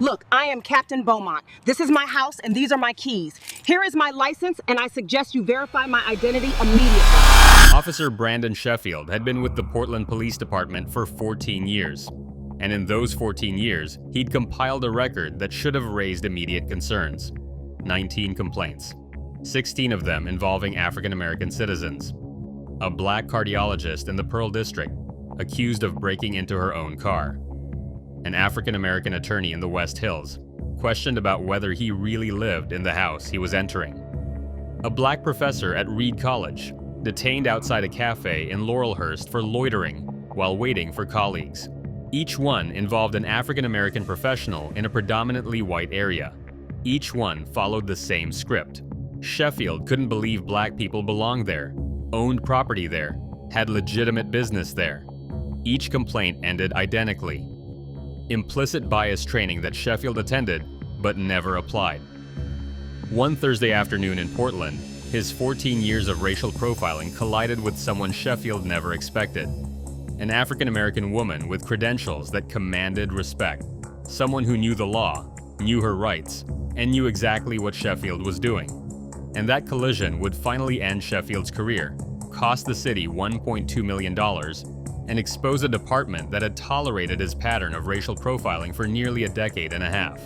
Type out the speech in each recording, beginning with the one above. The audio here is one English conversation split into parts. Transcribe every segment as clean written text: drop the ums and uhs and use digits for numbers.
Look, I am Captain Beaumont. This is my house and these are my keys. Here is my license and I suggest you verify my identity immediately. Officer Brandon Sheffield had been with the Portland Police Department for 14 years. And in those 14 years, he'd compiled a record that should have raised immediate concerns. 19 complaints, 16 of them involving African American citizens. A black cardiologist in the Pearl District accused of breaking into her own car. An African American attorney in the West Hills questioned about whether he really lived in the house he was entering. A black professor at Reed College detained outside a café in Laurelhurst for loitering while waiting for colleagues. Each one involved an African American professional in a predominantly white area. Each one followed the same script. Sheffield couldn't believe black people belonged there, owned property there, had legitimate business there. Each complaint ended identically. Implicit bias training that Sheffield attended but never applied. One Thursday afternoon in Portland, his 14 years of racial profiling collided with someone Sheffield never expected. An African American woman with credentials that commanded respect. Someone who knew the law, knew her rights, and knew exactly what Sheffield was doing. And that collision would finally end Sheffield's career, cost the city $1.2 million, and expose a department that had tolerated his pattern of racial profiling for nearly a decade and a half.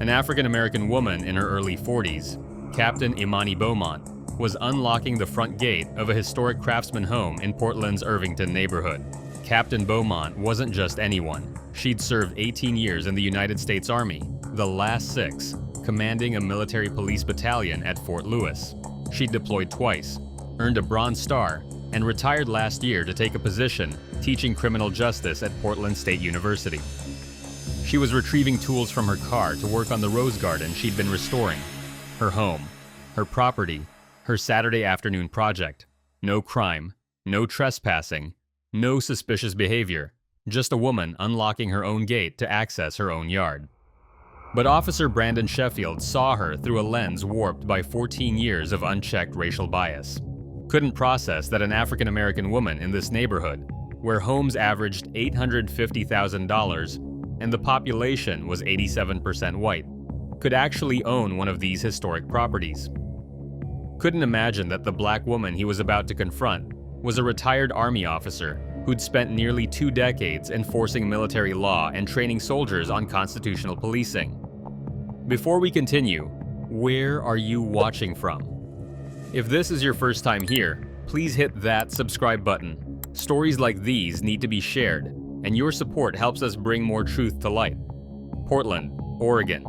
An African American woman in her early 40s, Captain Imani Beaumont, was unlocking the front gate of a historic craftsman home in Portland's Irvington neighborhood. Captain Beaumont wasn't just anyone. She'd served 18 years in the United States Army, the last 6, commanding a military police battalion at Fort Lewis. She'd deployed twice, earned a Bronze Star, and retired last year to take a position teaching criminal justice at Portland State University. She was retrieving tools from her car to work on the rose garden she'd been restoring. Her home, her property, her Saturday afternoon project. No crime, no trespassing, no suspicious behavior, just a woman unlocking her own gate to access her own yard. But Officer Brandon Sheffield saw her through a lens warped by 14 years of unchecked racial bias. Couldn't process that an African American woman in this neighborhood, where homes averaged $850,000 and the population was 87% white, could actually own one of these historic properties. Couldn't imagine that the black woman he was about to confront was a retired Army officer who'd spent nearly 2 decades enforcing military law and training soldiers on constitutional policing. Before we continue, where are you watching from? If this is your first time here, please hit that subscribe button. Stories like these need to be shared, and your support helps us bring more truth to light. Portland, Oregon,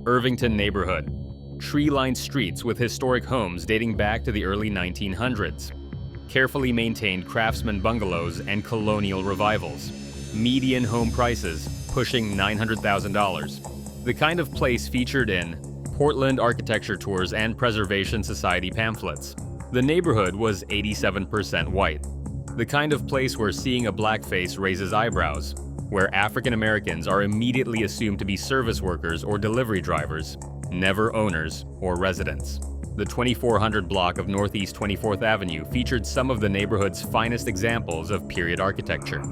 Irvington neighborhood, tree-lined streets with historic homes dating back to the early 1900s, carefully maintained craftsman bungalows and colonial revivals, median home prices pushing $900,000, the kind of place featured in Portland Architecture Tours and Preservation Society pamphlets. The neighborhood was 87% white, the kind of place where seeing a black face raises eyebrows, where African Americans are immediately assumed to be service workers or delivery drivers, never owners or residents. The 2400 block of Northeast 24th Avenue featured some of the neighborhood's finest examples of period architecture.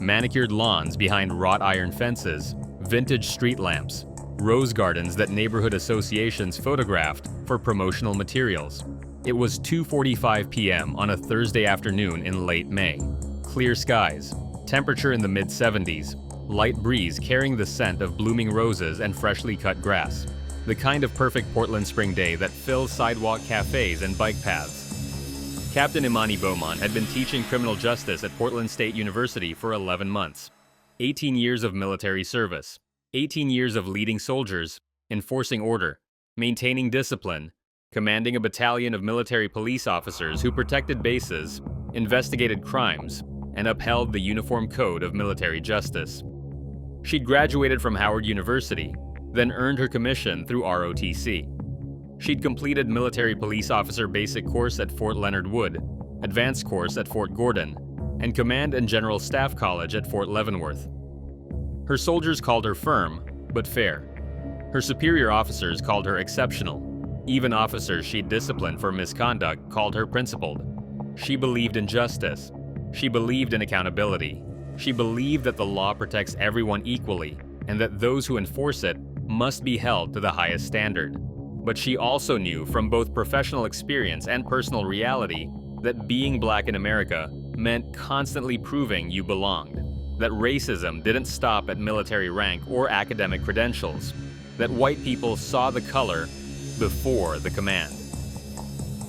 Manicured lawns behind wrought iron fences, vintage street lamps, rose gardens that neighborhood associations photographed for promotional materials. It was 2:45 p.m. on a Thursday afternoon in late May. Clear skies, temperature in the mid-70s, light breeze carrying the scent of blooming roses and freshly cut grass. The kind of perfect Portland spring day that fills sidewalk cafes and bike paths. Captain Imani Beaumont had been teaching criminal justice at Portland State University for 11 months. 18 years of military service. 18 years of leading soldiers, enforcing order, maintaining discipline, commanding a battalion of military police officers who protected bases, investigated crimes, and upheld the Uniform Code of Military Justice. She'd graduated from Howard University, then earned her commission through ROTC. She'd completed Military Police Officer Basic Course at Fort Leonard Wood, Advanced Course at Fort Gordon, and Command and General Staff College at Fort Leavenworth. Her soldiers called her firm, but fair. Her superior officers called her exceptional. Even officers she'd disciplined for misconduct called her principled. She believed in justice. She believed in accountability. She believed that the law protects everyone equally, and that those who enforce it must be held to the highest standard. But she also knew from both professional experience and personal reality that being black in America meant constantly proving you belonged, that racism didn't stop at military rank or academic credentials, that white people saw the color before the command.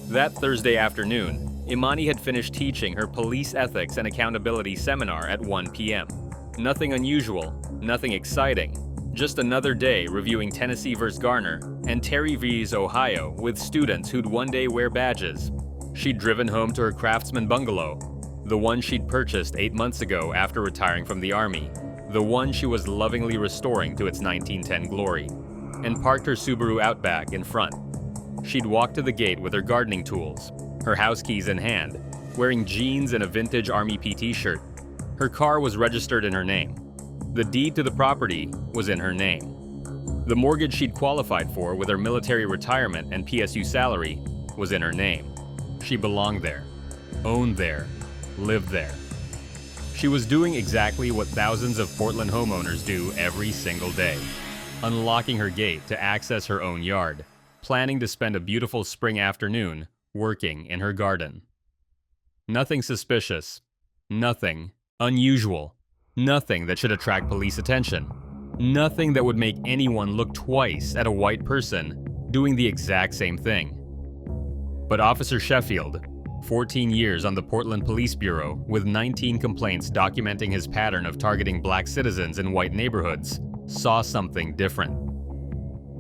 That Thursday afternoon, Imani had finished teaching her police ethics and accountability seminar at 1 p.m. Nothing unusual, nothing exciting, just another day reviewing Tennessee v. Garner and Terry vs. Ohio with students who'd one day wear badges. She'd driven home to her Craftsman bungalow, the one she'd purchased 8 months ago after retiring from the Army, the one she was lovingly restoring to its 1910 glory, and parked her Subaru Outback in front. She'd walked to the gate with her gardening tools, her house keys in hand, wearing jeans and a vintage Army PT shirt. Her car was registered in her name. The deed to the property was in her name. The mortgage she'd qualified for with her military retirement and PSU salary was in her name. She belonged there, owned there, lived there. She was doing exactly what thousands of Portland homeowners do every single day, unlocking her gate to access her own yard, planning to spend a beautiful spring afternoon working in her garden. Nothing suspicious, nothing unusual, nothing that should attract police attention, nothing that would make anyone look twice at a white person doing the exact same thing. But Officer Sheffield, 14 years on the Portland Police Bureau with 19 complaints documenting his pattern of targeting black citizens in white neighborhoods, saw something different.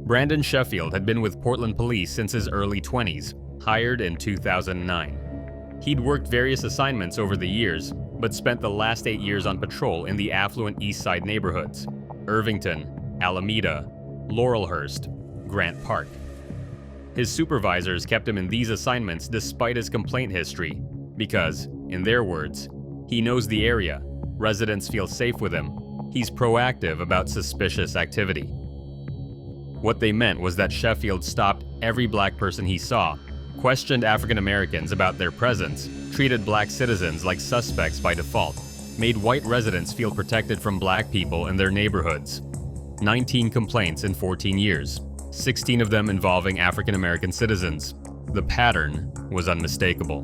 Brandon Sheffield had been with Portland Police since his early 20s, hired in 2009. He'd worked various assignments over the years, but spent the last 8 years on patrol in the affluent East Side neighborhoods: Irvington, Alameda, Laurelhurst, Grant Park. His supervisors kept him in these assignments despite his complaint history, because, in their words, he knows the area, residents feel safe with him, he's proactive about suspicious activity. What they meant was that Sheffield stopped every black person he saw, questioned African Americans about their presence, treated black citizens like suspects by default, made white residents feel protected from black people in their neighborhoods. 19 complaints in 14 years. 16 of them involving African American citizens. The pattern was unmistakable.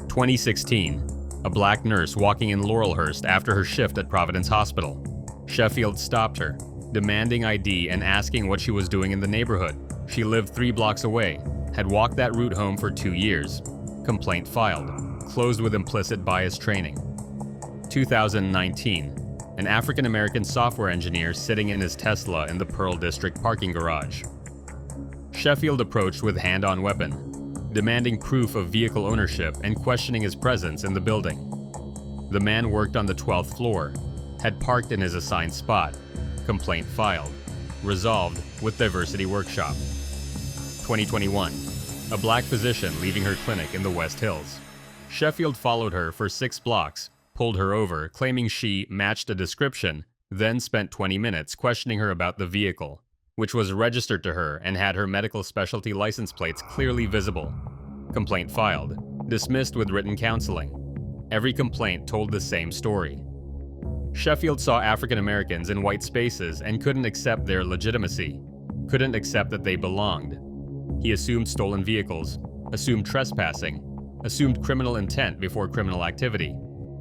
2016, a black nurse walking in Laurelhurst after her shift at Providence Hospital. Sheffield stopped her, demanding ID and asking what she was doing in the neighborhood. She lived 3 blocks away, had walked that route home for 2 years. Complaint filed, closed with implicit bias training. 2019, an African American software engineer sitting in his Tesla in the Pearl District parking garage. Sheffield approached with hand-on weapon, demanding proof of vehicle ownership and questioning his presence in the building. The man worked on the 12th floor, had parked in his assigned spot. Complaint filed, resolved with Diversity Workshop. 2021, a black physician leaving her clinic in the West Hills. Sheffield followed her for 6 blocks, pulled her over, claiming she matched a description, then spent 20 minutes questioning her about the vehicle, which was registered to her and had her medical specialty license plates clearly visible. Complaint filed, dismissed with written counseling. Every complaint told the same story. Sheffield saw African Americans in white spaces and couldn't accept their legitimacy, couldn't accept that they belonged. He assumed stolen vehicles, assumed trespassing, assumed criminal intent before criminal activity.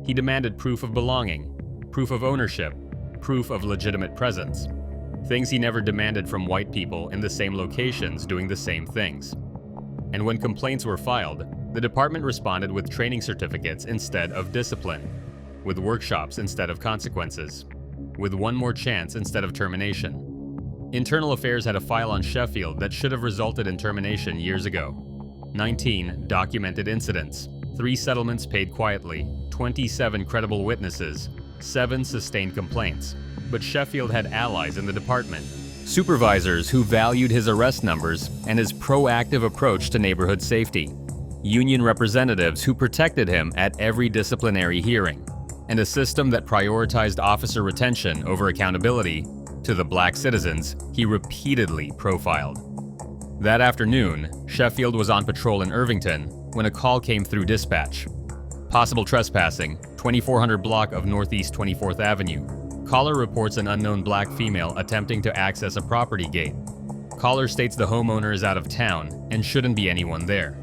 He demanded proof of belonging, proof of ownership, proof of legitimate presence. Things he never demanded from white people in the same locations doing the same things. And when complaints were filed, the department responded with training certificates instead of discipline, with workshops instead of consequences, with one more chance instead of termination. Internal Affairs had a file on Sheffield that should have resulted in termination years ago. 19 documented incidents, 3 settlements paid quietly, 27 credible witnesses, 7 sustained complaints. But Sheffield had allies in the department, supervisors who valued his arrest numbers and his proactive approach to neighborhood safety, union representatives who protected him at every disciplinary hearing, and a system that prioritized officer retention over accountability to the black citizens he repeatedly profiled. That afternoon, Sheffield was on patrol in Irvington when a call came through dispatch. Possible trespassing, 2400 block of Northeast 24th Avenue. Caller reports an unknown black female attempting to access a property gate. Caller states the homeowner is out of town and shouldn't be anyone there.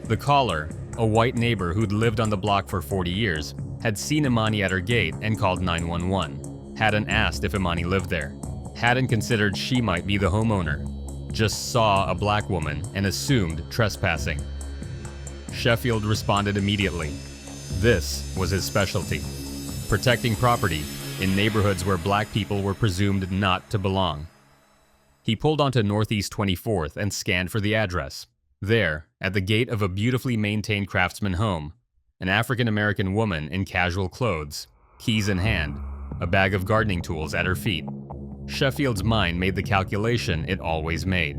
The caller, a white neighbor who'd lived on the block for 40 years, had seen Imani at her gate and called 911. Hadn't asked if Imani lived there. Hadn't considered she might be the homeowner. Just saw a black woman and assumed trespassing. Sheffield responded immediately. This was his specialty: protecting property in neighborhoods where black people were presumed not to belong. He pulled onto Northeast 24th and scanned for the address. There, at the gate of a beautifully maintained craftsman home, an African-American woman in casual clothes, keys in hand, a bag of gardening tools at her feet. Sheffield's mind made the calculation it always made.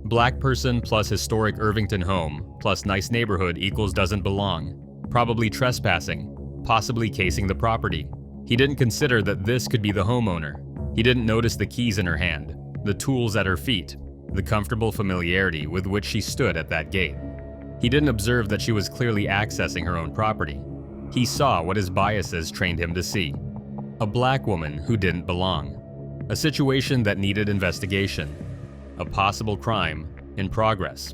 Black person plus historic Irvington home plus nice neighborhood equals doesn't belong. Probably trespassing, possibly casing the property. He didn't consider that this could be the homeowner. He didn't notice the keys in her hand, the tools at her feet, the comfortable familiarity with which she stood at that gate. He didn't observe that she was clearly accessing her own property. He saw what his biases trained him to see: a black woman who didn't belong. A situation that needed investigation. A possible crime in progress.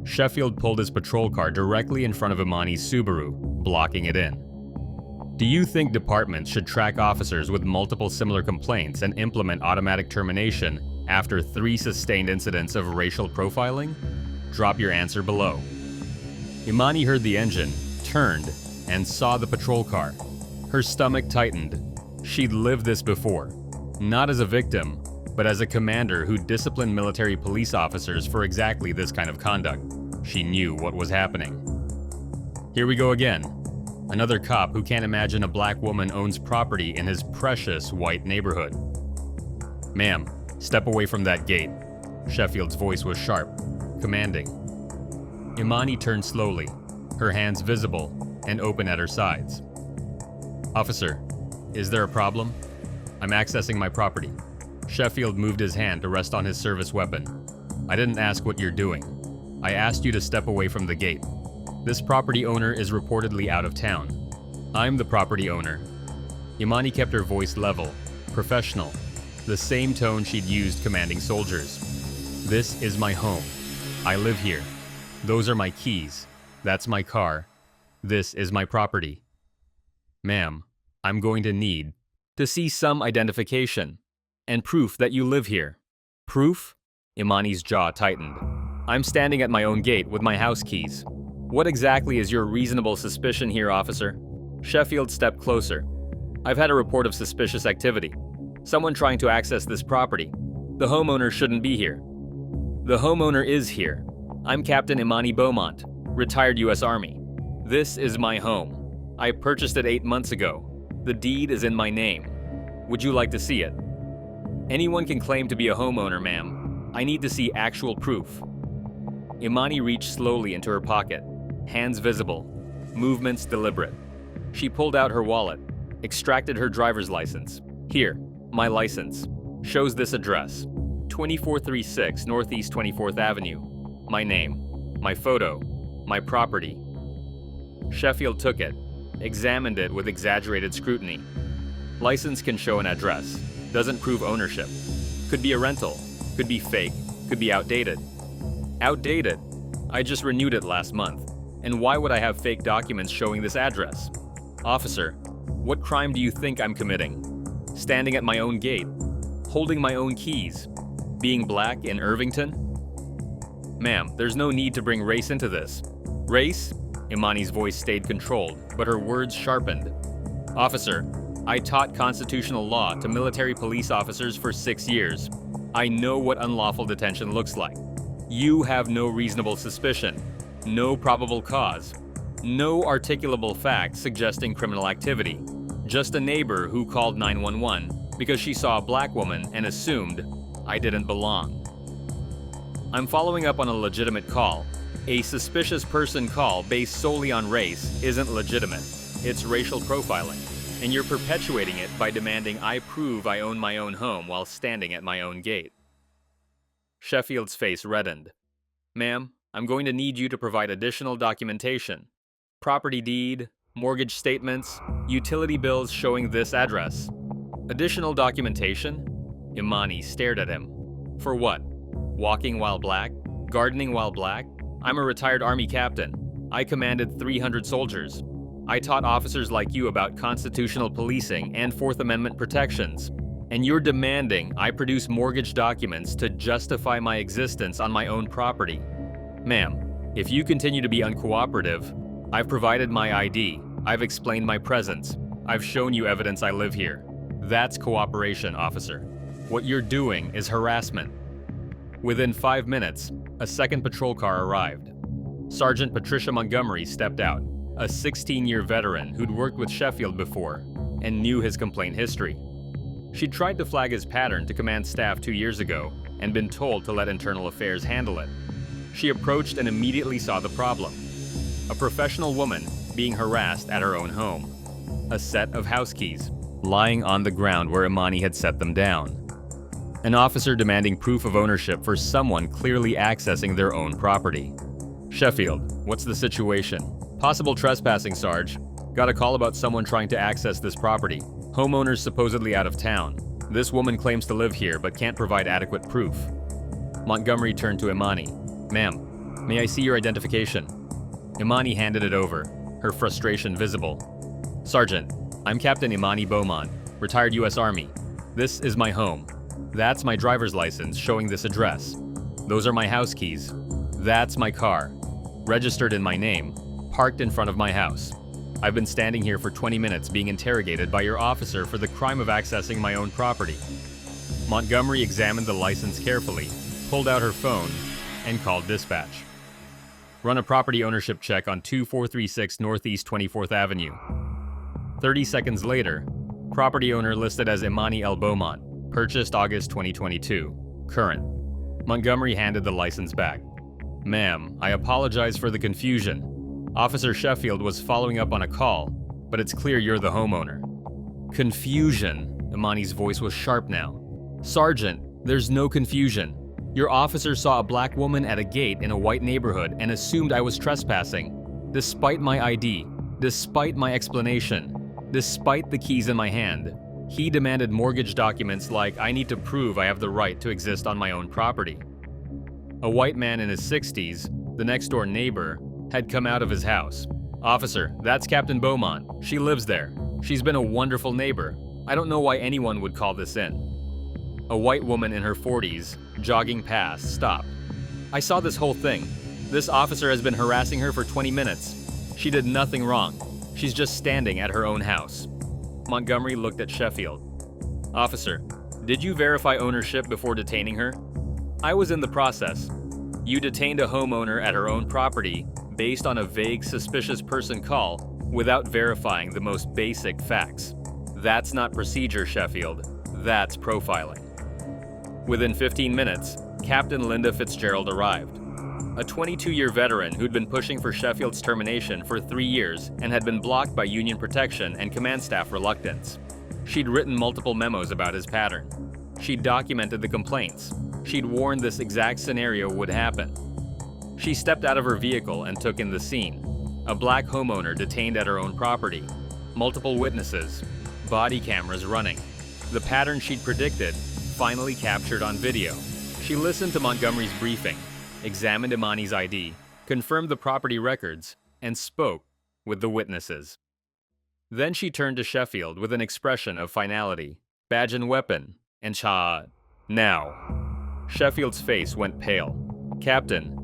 Sheffield pulled his patrol car directly in front of Imani's Subaru, blocking it in. Do you think departments should track officers with multiple similar complaints and implement automatic termination after 3 sustained incidents of racial profiling? Drop your answer below. Imani heard the engine, turned, and saw the patrol car. Her stomach tightened. She'd lived this before. Not as a victim, but as a commander who disciplined military police officers for exactly this kind of conduct. She knew what was happening. Here we go again. Another cop who can't imagine a black woman owns property in his precious white neighborhood. Ma'am, step away from that gate. Sheffield's voice was sharp, commanding. Imani turned slowly, her hands visible and open at her sides. Officer, is there a problem? I'm accessing my property. Sheffield moved his hand to rest on his service weapon. I didn't ask what you're doing. I asked you to step away from the gate. This property owner is reportedly out of town. I'm the property owner. Imani kept her voice level, professional, the same tone she'd used commanding soldiers. This is my home. I live here. Those are my keys. That's my car. This is my property. Ma'am, I'm going to need to see some identification and proof that you live here. Proof? Imani's jaw tightened. I'm standing at my own gate with my house keys. What exactly is your reasonable suspicion here, officer? Sheffield stepped closer. I've had a report of suspicious activity. Someone trying to access this property. The homeowner shouldn't be here. The homeowner is here. I'm Captain Imani Beaumont, retired U.S. Army. This is my home. I purchased it 8 months ago. The deed is in my name. Would you like to see it? Anyone can claim to be a homeowner, ma'am. I need to see actual proof. Imani reached slowly into her pocket, hands visible, movements deliberate. She pulled out her wallet, extracted her driver's license. Here, my license. Shows this address. 2436 Northeast 24th Avenue. My name, my photo, my property. Sheffield took it, examined it with exaggerated scrutiny. License can show an address, doesn't prove ownership. Could be a rental, could be fake, could be outdated. Outdated? I just renewed it last month. And why would I have fake documents showing this address? Officer, what crime do you think I'm committing? Standing at my own gate, holding my own keys, being black in Irvington? Ma'am, there's no need to bring race into this. Race? Imani's voice stayed controlled, but her words sharpened. Officer, I taught constitutional law to military police officers for 6 years. I know what unlawful detention looks like. You have no reasonable suspicion, no probable cause, no articulable fact suggesting criminal activity. Just a neighbor who called 911 because she saw a black woman and assumed I didn't belong. I'm following up on a legitimate call. A suspicious person call based solely on race isn't legitimate. It's racial profiling. And you're perpetuating it by demanding I prove I own my own home while standing at my own gate. Sheffield's face reddened. Ma'am, I'm going to need you to provide additional documentation. Property deed, mortgage statements, utility bills showing this address. Additional documentation? Imani stared at him. For what? Walking while black? Gardening while black? I'm a retired Army captain. I commanded 300 soldiers. I taught officers like you about constitutional policing and Fourth Amendment protections. And you're demanding I produce mortgage documents to justify my existence on my own property. Ma'am, if you continue to be uncooperative, I've provided my ID, I've explained my presence, I've shown you evidence I live here. That's cooperation, officer. What you're doing is harassment. Within 5 minutes, a second patrol car arrived. Sergeant Patricia Montgomery stepped out, a 16-year veteran who'd worked with Sheffield before and knew his complaint history. She'd tried to flag his pattern to command staff 2 years ago and been told to let Internal Affairs handle it. She approached and immediately saw the problem. A professional woman being harassed at her own home. A set of house keys lying on the ground where Imani had set them down. An officer demanding proof of ownership for someone clearly accessing their own property. Sheffield, what's the situation? Possible trespassing, Sarge. Got a call about someone trying to access this property. Homeowner's supposedly out of town. This woman claims to live here but can't provide adequate proof. Montgomery turned to Imani. Ma'am, may I see your identification? Imani handed it over, her frustration visible. Sergeant, I'm Captain Imani Beaumont, retired U.S. Army. This is my home. That's my driver's license showing this address. Those are my house keys. That's my car, registered in my name, parked in front of my house. I've been standing here for 20 minutes being interrogated by your officer for the crime of accessing my own property. Montgomery examined the license carefully, pulled out her phone, and called dispatch. Run a property ownership check on 2436 Northeast 24th Avenue. 30 seconds later, property owner listed as Imani L. Beaumont, purchased August 2022, current. Montgomery handed the license back. Ma'am, I apologize for the confusion. Officer Sheffield was following up on a call, but it's clear you're the homeowner. Confusion. Imani's voice was sharp now. Sergeant, there's no confusion. Your officer saw a black woman at a gate in a white neighborhood and assumed I was trespassing. Despite my ID, despite my explanation, despite the keys in my hand, he demanded mortgage documents like I need to prove I have the right to exist on my own property. A white man in his 60s, the next-door neighbor, had come out of his house. Officer, that's Captain Beaumont. She lives there. She's been a wonderful neighbor. I don't know why anyone would call this in. A white woman in her 40s, jogging past, stopped. I saw this whole thing. This officer has been harassing her for 20 minutes. She did nothing wrong. She's just standing at her own house. Montgomery looked at Sheffield. Officer, did you verify ownership before detaining her? I was in the process. You detained a homeowner at her own property based on a vague suspicious person call without verifying the most basic facts. That's not procedure, Sheffield. That's profiling. Within 15 minutes, Captain Linda Fitzgerald arrived. A 22-year veteran who'd been pushing for Sheffield's termination for 3 years and had been blocked by Union protection and command staff reluctance. She'd written multiple memos about his pattern. She'd documented the complaints. She'd warned this exact scenario would happen. She stepped out of her vehicle and took in the scene. A black homeowner detained at her own property. Multiple witnesses. Body cameras running. The pattern she'd predicted finally captured on video. She listened to Montgomery's briefing, examined Imani's ID, confirmed the property records, and spoke with the witnesses. Then she turned to Sheffield with an expression of finality. Badge and weapon, and now. Sheffield's face went pale. Captain,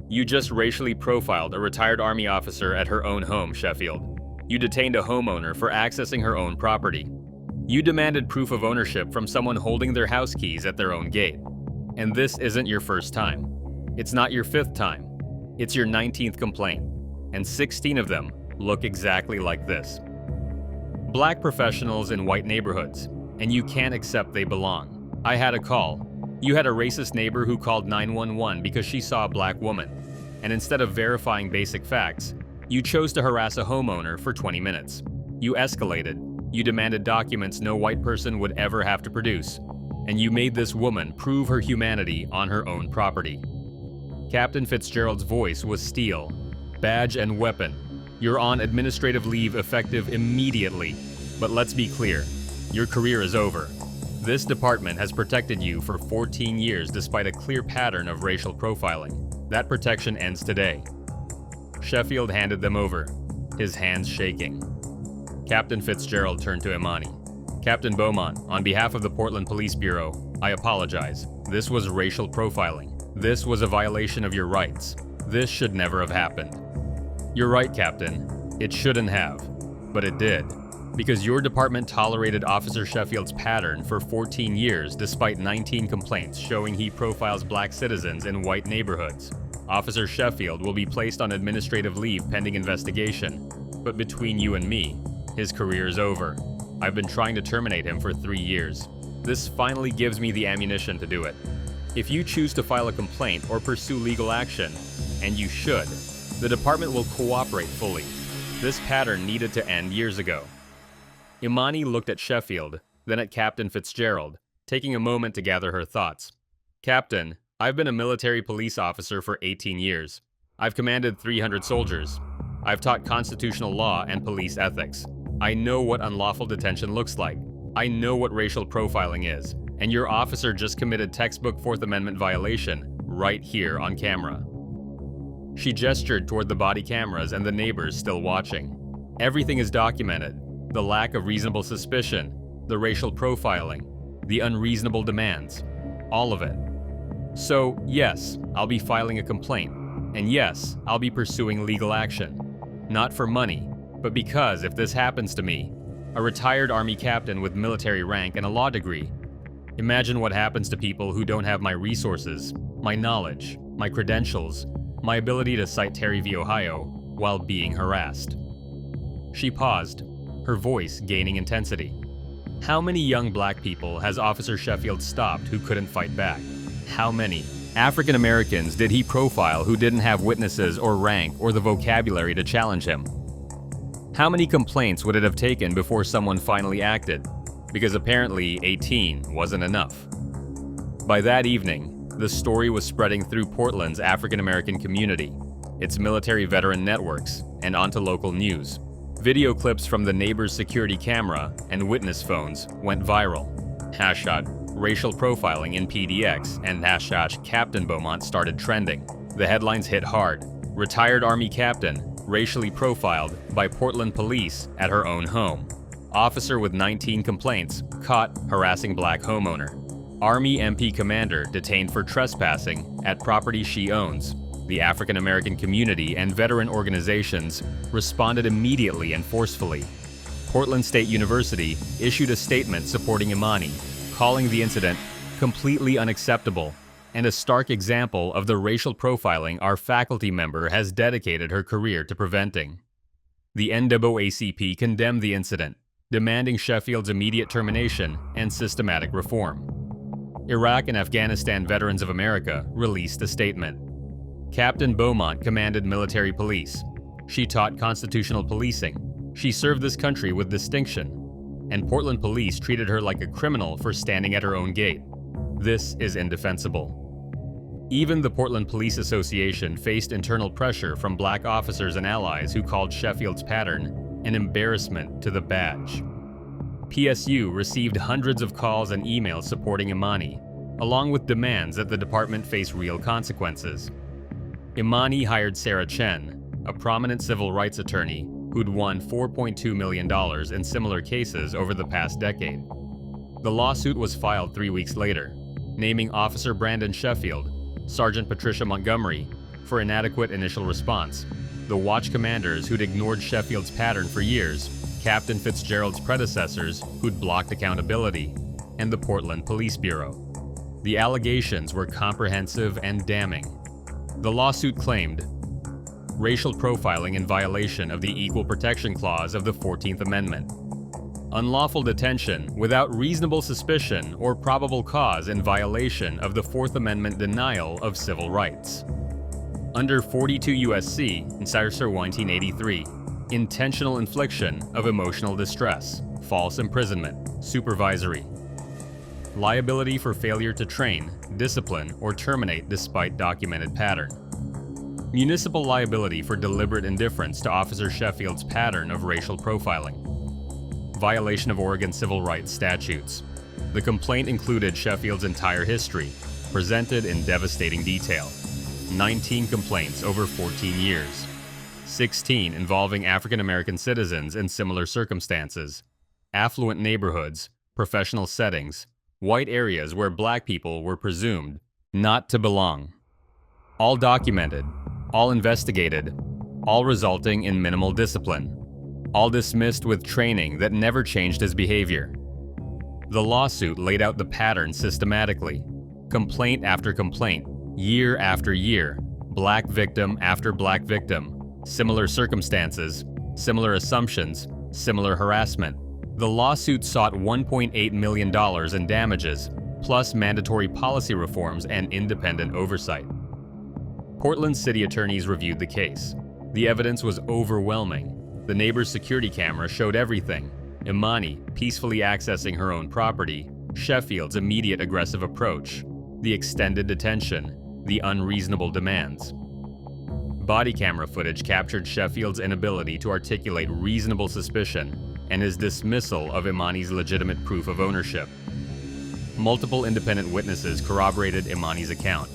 you just racially profiled a retired Army officer at her own home, Sheffield. You detained a homeowner for accessing her own property. You demanded proof of ownership from someone holding their house keys at their own gate. And this isn't your first time. It's not your 5th time. It's your 19th complaint. And 16 of them look exactly like this. Black professionals in white neighborhoods, and you can't accept they belong. I had a call. You had a racist neighbor who called 911 because she saw a black woman. And instead of verifying basic facts, you chose to harass a homeowner for 20 minutes. You escalated. You demanded documents no white person would ever have to produce. And you made this woman prove her humanity on her own property. Captain Fitzgerald's voice was steel. Badge and weapon. You're on administrative leave effective immediately. But let's be clear, your career is over. This department has protected you for 14 years despite a clear pattern of racial profiling. That protection ends today. Sheffield handed them over, his hands shaking. Captain Fitzgerald turned to Imani. Captain Beaumont, on behalf of the Portland Police Bureau, I apologize. This was racial profiling. This was a violation of your rights. This should never have happened. You're right, Captain. It shouldn't have. But it did. Because your department tolerated Officer Sheffield's pattern for 14 years despite 19 complaints showing he profiles black citizens in white neighborhoods. Officer Sheffield will be placed on administrative leave pending investigation. But between you and me, his career is over. I've been trying to terminate him for 3 years. This finally gives me the ammunition to do it. If you choose to file a complaint or pursue legal action, and you should, the department will cooperate fully. This pattern needed to end years ago. Imani looked at Sheffield, then at Captain Fitzgerald, taking a moment to gather her thoughts. Captain, I've been a military police officer for 18 years. I've commanded 300 soldiers. I've taught constitutional law and police ethics. I know what unlawful detention looks like. I know what racial profiling is, and your officer just committed textbook Fourth Amendment violation right here on camera. She gestured toward the body cameras and the neighbors still watching. Everything is documented. The lack of reasonable suspicion, the racial profiling, the unreasonable demands, all of it. So, yes, I'll be filing a complaint, and yes, I'll be pursuing legal action. Not for money, but because if this happens to me, a retired Army captain with military rank and a law degree, imagine what happens to people who don't have my resources, my knowledge, my credentials, my ability to cite Terry v. Ohio while being harassed. She paused, her voice gaining intensity. How many young black people has Officer Sheffield stopped who couldn't fight back? How many African Americans did he profile who didn't have witnesses or rank or the vocabulary to challenge him? How many complaints would it have taken before someone finally acted? Because apparently 18 wasn't enough. By that evening, the story was spreading through Portland's African American community, its military veteran networks, and onto local news. Video clips from the neighbor's security camera and witness phones went viral. #racial profiling in PDX and #Captain Beaumont started trending. The headlines hit hard. Retired Army captain racially profiled by Portland police at her own home. Officer with 19 complaints caught harassing black homeowner. Army MP commander detained for trespassing at property she owns. The African American community and veteran organizations responded immediately and forcefully. Portland State University issued a statement supporting Imani, calling the incident completely unacceptable and a stark example of the racial profiling our faculty member has dedicated her career to preventing. The NAACP condemned the incident, demanding Sheffield's immediate termination and systematic reform. Iraq and Afghanistan Veterans of America released a statement. Captain Beaumont commanded military police. She taught constitutional policing. She served this country with distinction. And Portland police treated her like a criminal for standing at her own gate. This is indefensible. Even the Portland Police Association faced internal pressure from black officers and allies who called Sheffield's pattern an embarrassment to the badge. PSU received hundreds of calls and emails supporting Imani, along with demands that the department face real consequences. Imani hired Sarah Chen, a prominent civil rights attorney who'd won $4.2 million in similar cases over the past decade. The lawsuit was filed 3 weeks later, naming Officer Brandon Sheffield, Sergeant Patricia Montgomery, for inadequate initial response, the watch commanders who'd ignored Sheffield's pattern for years, Captain Fitzgerald's predecessors who'd blocked accountability, and the Portland Police Bureau. The allegations were comprehensive and damning. The lawsuit claimed racial profiling in violation of the Equal Protection Clause of the 14th Amendment, unlawful detention without reasonable suspicion or probable cause in violation of the Fourth Amendment denial of civil rights. Under 42 U.S.C. in Section 1983, intentional infliction of emotional distress, false imprisonment, supervisory. Liability for failure to train, discipline, or terminate despite documented pattern. Municipal liability for deliberate indifference to Officer Sheffield's pattern of racial profiling. Violation of Oregon civil rights statutes. The complaint included Sheffield's entire history, presented in devastating detail. 19 complaints over 14 years. 16 involving African American citizens in similar circumstances. Affluent neighborhoods, professional settings, white areas where black people were presumed not to belong. All documented, all investigated, all resulting in minimal discipline. All dismissed with training that never changed his behavior. The lawsuit laid out the pattern systematically. Complaint after complaint, year after year, black victim after black victim, similar circumstances, similar assumptions, similar harassment. The lawsuit sought $1.8 million in damages, plus mandatory policy reforms and independent oversight. Portland city attorneys reviewed the case. The evidence was overwhelming. The neighbor's security camera showed everything: Imani peacefully accessing her own property, Sheffield's immediate aggressive approach, the extended detention, the unreasonable demands. Body camera footage captured Sheffield's inability to articulate reasonable suspicion and his dismissal of Imani's legitimate proof of ownership. Multiple independent witnesses corroborated Imani's account.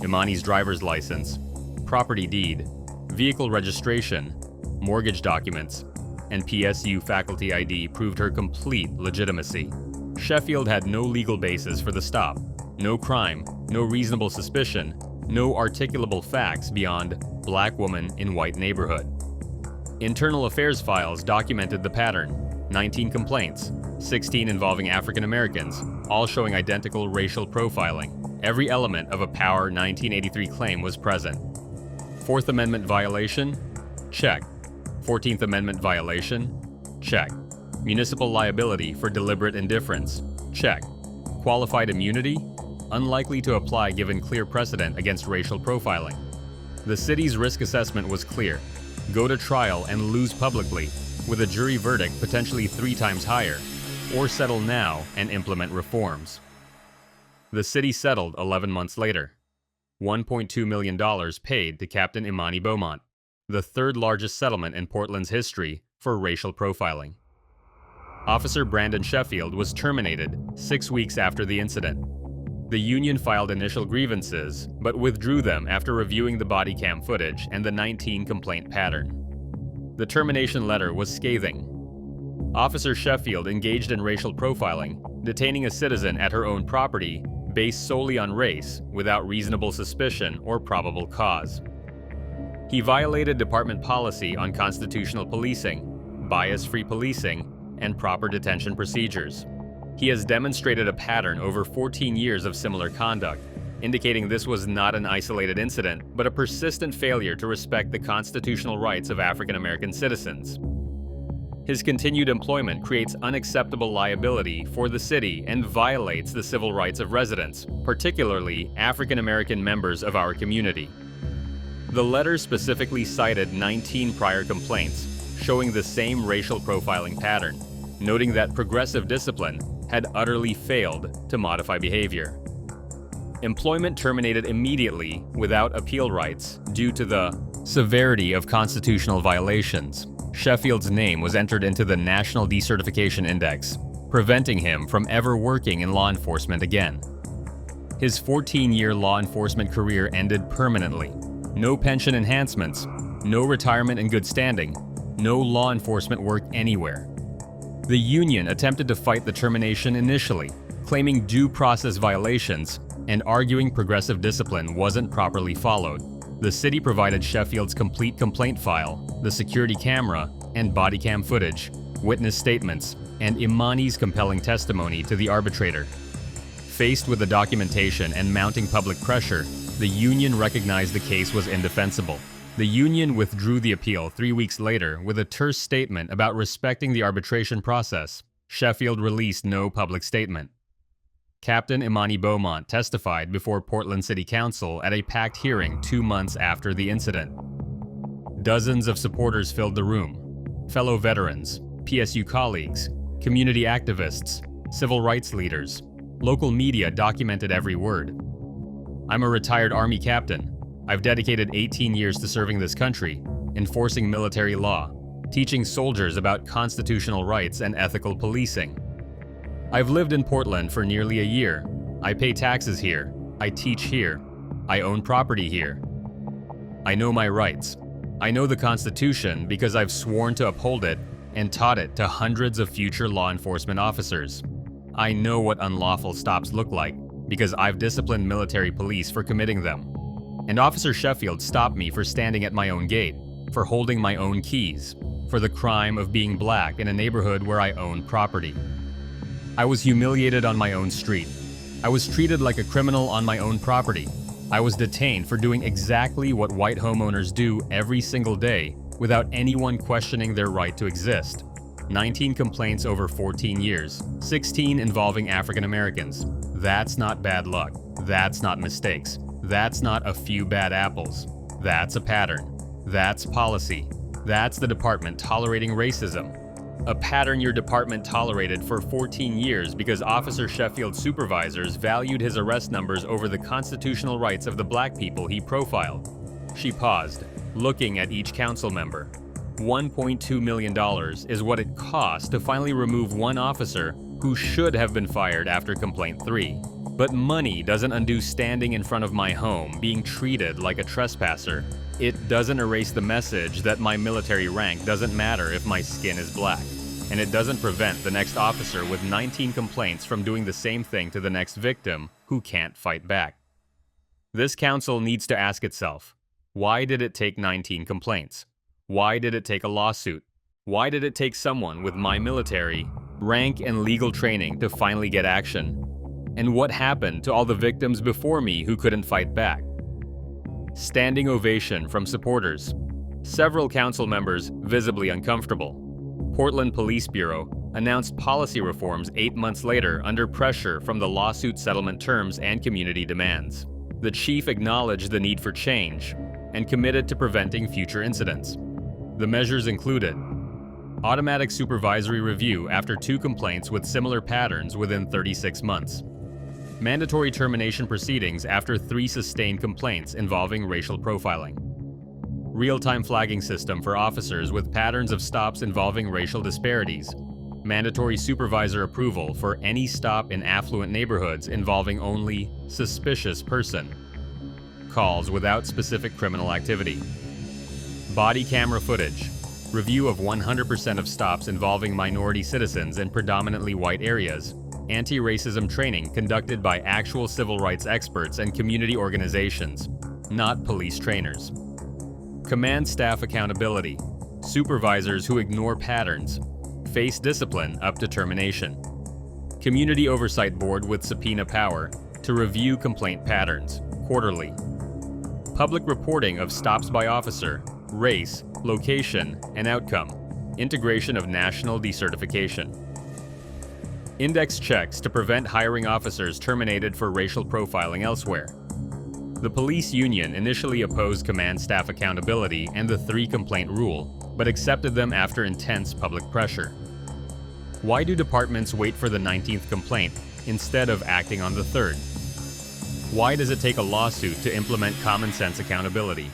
Imani's driver's license, property deed, vehicle registration, mortgage documents, and PSU faculty ID proved her complete legitimacy. Sheffield had no legal basis for the stop, no crime, no reasonable suspicion, no articulable facts beyond black woman in white neighborhood. Internal affairs files documented the pattern: 19 complaints, 16 involving African Americans, all showing identical racial profiling. Every element of a Power 1983 claim was present. Fourth Amendment violation? Check. 14th Amendment violation? Check. Municipal liability for deliberate indifference? Check. Qualified immunity? Unlikely to apply given clear precedent against racial profiling. The city's risk assessment was clear. Go to trial and lose publicly, with a jury verdict potentially 3 times higher, or settle now and implement reforms. The city settled 11 months later. $1.2 million paid to Captain Imani Beaumont, the 3rd largest settlement in Portland's history for racial profiling. Officer Brandon Sheffield was terminated 6 weeks after the incident. The union filed initial grievances, but withdrew them after reviewing the body cam footage and the 19 complaint pattern. The termination letter was scathing. Officer Sheffield engaged in racial profiling, detaining a citizen at her own property based solely on race without reasonable suspicion or probable cause. He violated department policy on constitutional policing, bias-free policing, and proper detention procedures. He has demonstrated a pattern over 14 years of similar conduct, indicating this was not an isolated incident, but a persistent failure to respect the constitutional rights of African American citizens. His continued employment creates unacceptable liability for the city and violates the civil rights of residents, particularly African American members of our community. The letter specifically cited 19 prior complaints, showing the same racial profiling pattern, noting that progressive discipline had utterly failed to modify behavior. Employment terminated immediately without appeal rights due to the severity of constitutional violations. Sheffield's name was entered into the National Decertification Index, preventing him from ever working in law enforcement again. His 14-year law enforcement career ended permanently. No pension enhancements, no retirement in good standing, no law enforcement work anywhere. The union attempted to fight the termination initially, claiming due process violations and arguing progressive discipline wasn't properly followed. The city provided Sheffield's complete complaint file, the security camera and body cam footage, witness statements, and Imani's compelling testimony to the arbitrator. Faced with the documentation and mounting public pressure, the union recognized the case was indefensible. The union withdrew the appeal 3 weeks later with a terse statement about respecting the arbitration process. Sheffield released no public statement. Captain Imani Beaumont testified before Portland City Council at a packed hearing 2 months after the incident. Dozens of supporters filled the room. Fellow veterans, PSU colleagues, community activists, civil rights leaders. Local media documented every word. "I'm a retired Army captain. I've dedicated 18 years to serving this country, enforcing military law, teaching soldiers about constitutional rights and ethical policing. I've lived in Portland for nearly a year. I pay taxes here. I teach here. I own property here. I know my rights. I know the Constitution because I've sworn to uphold it and taught it to hundreds of future law enforcement officers. I know what unlawful stops look like because I've disciplined military police for committing them. And Officer Sheffield stopped me for standing at my own gate, for holding my own keys, for the crime of being black in a neighborhood where I own property. I was humiliated on my own street. I was treated like a criminal on my own property. I was detained for doing exactly what white homeowners do every single day without anyone questioning their right to exist. 19 complaints over 14 years, 16 involving African Americans. That's not bad luck. That's not mistakes. That's not a few bad apples. That's a pattern. That's policy. That's the department tolerating racism. A pattern your department tolerated for 14 years because Officer Sheffield's supervisors valued his arrest numbers over the constitutional rights of the black people he profiled. She paused, looking at each council member. $1.2 million is what it cost to finally remove one officer who should have been fired after complaint 3. But money doesn't undo standing in front of my home being treated like a trespasser. It doesn't erase the message that my military rank doesn't matter if my skin is black. And it doesn't prevent the next officer with 19 complaints from doing the same thing to the next victim who can't fight back. This council needs to ask itself, why did it take 19 complaints? Why did it take a lawsuit? Why did it take someone with my military rank and legal training to finally get action? And what happened to all the victims before me who couldn't fight back? Standing ovation from supporters. Several council members visibly uncomfortable. Portland Police Bureau announced policy reforms 8 months later under pressure from the lawsuit settlement terms and community demands. The chief acknowledged the need for change and committed to preventing future incidents. The measures included automatic supervisory review after 2 complaints with similar patterns within 36 months, mandatory termination proceedings after 3 sustained complaints involving racial profiling, real-time flagging system for officers with patterns of stops involving racial disparities, mandatory supervisor approval for any stop in affluent neighborhoods involving only suspicious person, calls without specific criminal activity, body camera footage, review of 100% of stops involving minority citizens in predominantly white areas, anti-racism training conducted by actual civil rights experts and community organizations, not police trainers. Command staff accountability. Supervisors who ignore patterns face discipline up to termination. Community Oversight Board with subpoena power to review complaint patterns quarterly. Public reporting of stops by officer, race, location, and outcome. Integration of national decertification. Index checks to prevent hiring officers terminated for racial profiling elsewhere. The police union initially opposed command staff accountability and the 3-complaint rule, but accepted them after intense public pressure. Why do departments wait for the 19th complaint instead of acting on the 3rd? Why does it take a lawsuit to implement common sense accountability?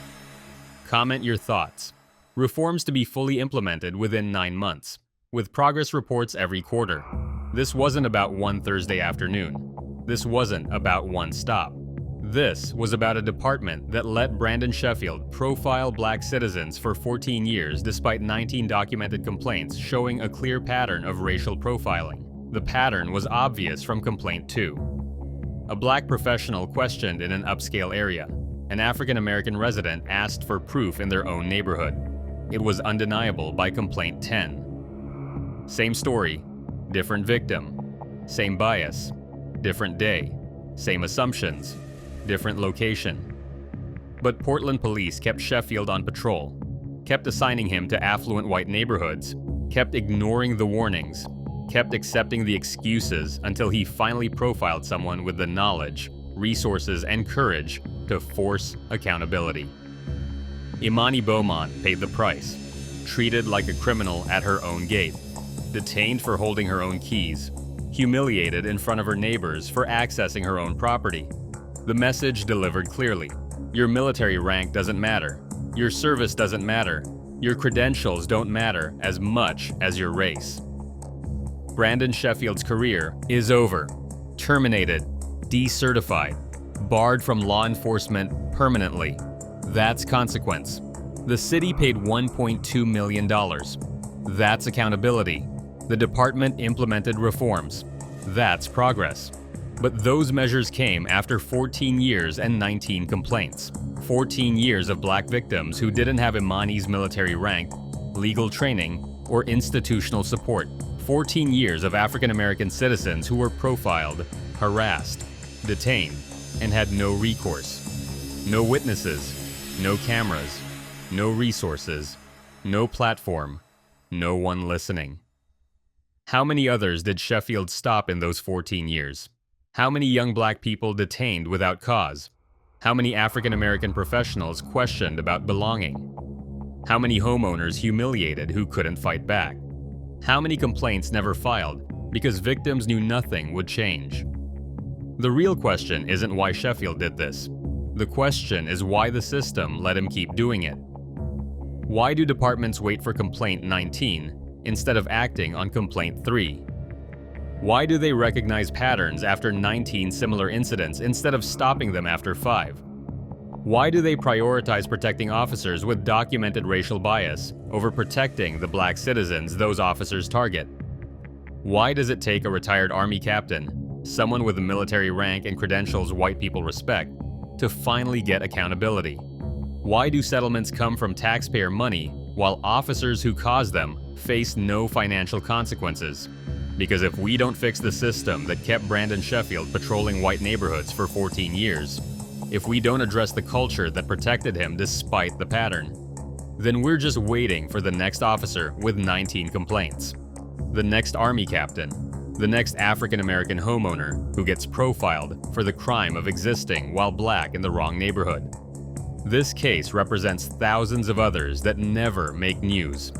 Comment your thoughts. Reforms to be fully implemented within 9 months, with progress reports every quarter. This wasn't about one Thursday afternoon. This wasn't about one stop. This was about a department that let Brandon Sheffield profile black citizens for 14 years despite 19 documented complaints showing a clear pattern of racial profiling. The pattern was obvious from complaint 2. A black professional questioned in an upscale area. An African American resident asked for proof in their own neighborhood. It was undeniable by complaint 10. Same story, different victim. Same bias, different day. Same assumptions, different location. But Portland police kept Sheffield on patrol, kept assigning him to affluent white neighborhoods, kept ignoring the warnings, kept accepting the excuses until he finally profiled someone with the knowledge, resources, and courage to force accountability. Imani Beaumont paid the price, treated like a criminal at her own gate, detained for holding her own keys, humiliated in front of her neighbors for accessing her own property. The message delivered clearly. Your military rank doesn't matter. Your service doesn't matter. Your credentials don't matter as much as your race. Brandon Sheffield's career is over, terminated, decertified, barred from law enforcement permanently. That's consequence. The city paid $1.2 million. That's accountability. The department implemented reforms. That's progress. But those measures came after 14 years and 19 complaints. 14 years of black victims who didn't have Imani's military rank, legal training, or institutional support. 14 years of African American citizens who were profiled, harassed, detained, and had no recourse. No witnesses, no cameras, no resources, no platform, no one listening. How many others did Sheffield stop in those 14 years? How many young black people detained without cause? How many African American professionals questioned about belonging? How many homeowners humiliated who couldn't fight back? How many complaints never filed because victims knew nothing would change? The real question isn't why Sheffield did this. The question is why the system let him keep doing it. Why do departments wait for complaint 19 instead of acting on complaint 3? Why do they recognize patterns after 19 similar incidents instead of stopping them after 5? Why do they prioritize protecting officers with documented racial bias over protecting the black citizens those officers target? Why does it take a retired Army captain, someone with a military rank and credentials white people respect, to finally get accountability? Why do settlements come from taxpayer money while officers who cause them face no financial consequences? Because if we don't fix the system that kept Brandon Sheffield patrolling white neighborhoods for 14 years, if we don't address the culture that protected him despite the pattern, then we're just waiting for the next officer with 19 complaints, the next Army captain, the next African American homeowner who gets profiled for the crime of existing while black in the wrong neighborhood. This case represents thousands of others that never make news.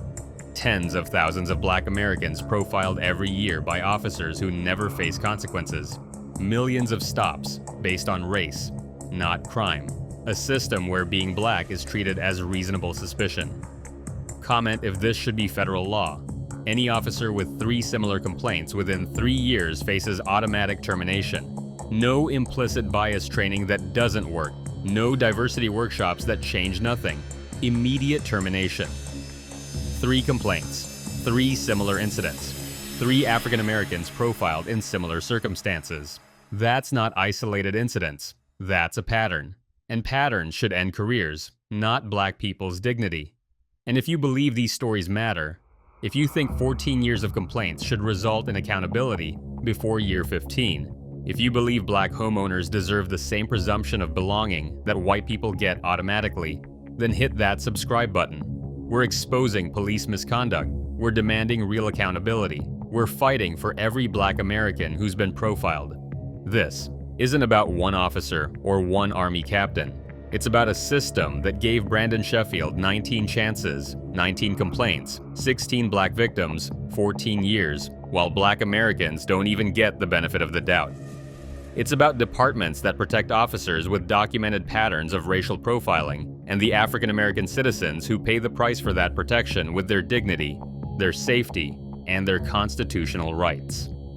Tens of thousands of black Americans profiled every year by officers who never face consequences. Millions of stops based on race, not crime. A system where being black is treated as reasonable suspicion. Comment if this should be federal law. Any officer with 3 similar complaints within 3 years faces automatic termination. No implicit bias training that doesn't work. No diversity workshops that change nothing. Immediate termination. 3 complaints, 3 similar incidents, 3 African Americans profiled in similar circumstances. That's not isolated incidents. That's a pattern. And patterns should end careers, not black people's dignity. And if you believe these stories matter, if you think 14 years of complaints should result in accountability before year 15, if you believe black homeowners deserve the same presumption of belonging that white people get automatically, then hit that subscribe button. We're exposing police misconduct. We're demanding real accountability. We're fighting for every black American who's been profiled. This isn't about one officer or one Army captain. It's about a system that gave Brandon Sheffield 19 chances, 19 complaints, 16 black victims, 14 years, while black Americans don't even get the benefit of the doubt. It's about departments that protect officers with documented patterns of racial profiling and the African American citizens who pay the price for that protection with their dignity, their safety, and their constitutional rights.